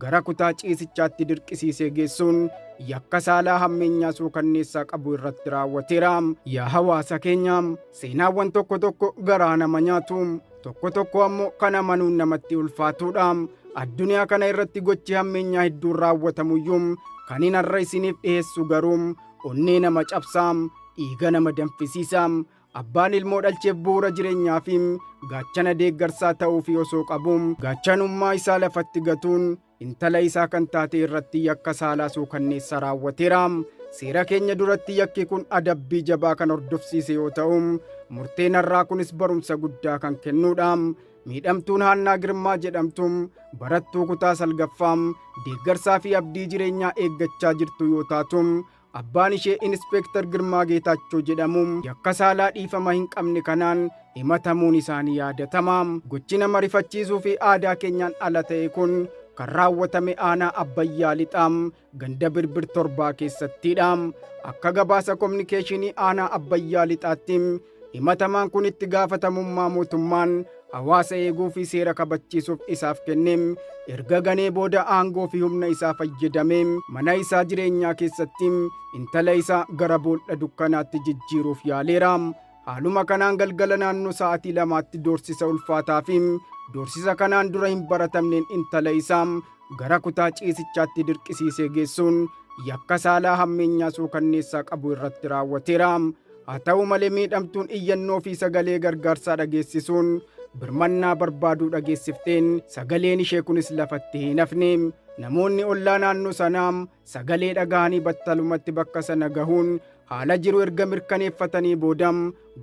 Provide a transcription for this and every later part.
gara kutaa ciisichaatti dirqisiisee geessuun yakka saalaa hammeenyaa suukanneessaa qabu irratti raawwateera. Yaa hawaasa keenya, seenaawwan tokko tokko garaa nama nyaatu, tokko tokko ammoo kan amanuun namatti ulfaatudha. Addunyaa kana irratti gochi hammeenyaa hedduun raawwatamuyyuu kan hin har'a isiniif dhiyeessu garuu onnee nama cabsaa, dhiiga nama danfisiisaa, abbaan ilmoo dhalcheef bu'uura jireenyaa fi gaachana deeggarsaa ta'uufi osoo qabu gaachanummaa isaa lafatti gatuun intala isaa kan taate irratti yakka saalaa suukanneessaa raawwateera. Seera keenya duratti yakki kun adabbii jabaa kan hordofsiise yoo ta'u, murteen har'aa kunis barumsa guddaa kan kennudha. Miidhamtuun Haannaa Girmaa jedhamtu barattuu kutaa salgaffaa deeggarsaa fi abdii jireenyaa eeggachaa jirtu yoo taatu, abbaan ishee Inspeektar Girmaa Geetaachoo jedhamu yakka saalaa dhiifama hin qabne kanaan himatamuun isaanii yaadatama. Gochi nama rifachiisuu fi aadaa keenyaan ala ta'e kun kan raawwatame aanaa Abbayyaa Lixaa ganda Birbir Torbaa keessattidha. Akka gabaasa kominikeeshinii aanaa Abbayyaa Lixaatti himatamaan kun itti gaafatamummaa mootummaan hawaasa eeguu fi seera kabachiisuuf isaaf kennee erga ganee booda aangoo fi humna isaa fayyadamee mana isaa jireenyaa keessatti intala isaa gara boolla dukkanaatti jijjiiruuf yaaleera. Haaluma kanaan galgala naannoo sa'aatii 2tti doorsisa ulfaataa fi doorsisa kanaan dura hin baratamneen intala isaa gara kutaa ciisichaatti dirqisiisee geessuun yakka saalaa hammeenyaa suukanneessaa qabu irratti raawwateera. Haa ta'u malee miidhamtuun iyyannoo fi sagalee gargaarsaa dhageessisuun birmannaa barbaaduu dhageessifteen sagaleen ishee kunis lafatti hin hafne. Namoonni ollaa naannoo sanaa sagalee dhaga'anii battalumatti bakka sana gahuun haala jiru erga mirkaneeffatanii booda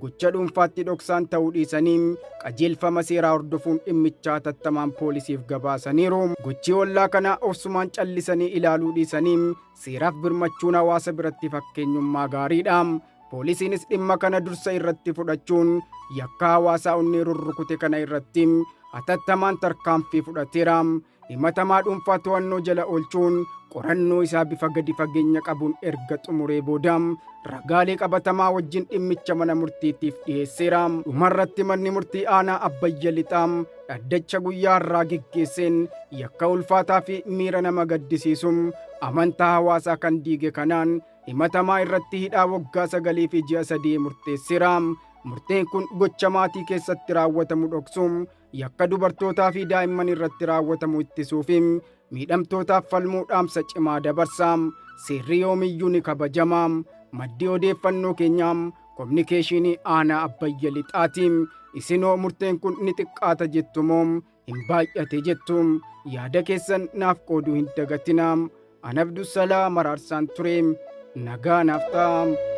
gocha dhuunfaatti dhoksaan ta'uu dhiisanii qajeelfama seeraa hordofuun dhimmicha hatattamaan poolisiif gabaasaniiru. Gochi ollaa kana obsumaan callisanii ilaaluu dhiisanii seeraaf birmachuun hawaasa biratti fakkeenyummaa gaariidha. Poolisiinis dhimma kana dursa irratti fudhachuun yakka hawaasaa onnee rurrukute kana irratti hatattamaan tarkaanfii fudhateera. Himatamaa dhuunfaa to'annoo jala oolchuun qorannoo isaa bifa gadi fageenya qabuun erga xumuree booda ragaalee qabatamaa wajjin dhimmicha mana murtiitiif dhiyeesseera. Dhumarratti manni murtii aanaa Abbayyaa Lixaa dhaddacha guyyaa har'aa geggeesseen yakka ulfaataa fi miira nama gaddisiisuun amantaa hawaasaa kan diige kanaan himatamaa irratti hidhaa waggaa 9 fi ji'a 3 murteesseera. Murteen kun gocha maatii keessatti raawwatamu dhoksuun yakka dubartootaa fi daa'imman irratti raawwatamu ittisuuf miidhamtootaaf falmuu dhaamsa cimaa dabarsa. Seerri yoomiyyuu ni kabajama. Maddi odeeffannoo keenyaa kominikeeshinii aanaa Abbayyaa Lixaati. Isinoo murteen kun ni xiqqaata jettu moo hin baay'ate jettu? Yaada keessan naaf qooduu hin dagatinaa. Ani Abdussalaa Maraarsaan ture. Nagaa naaf ta'a.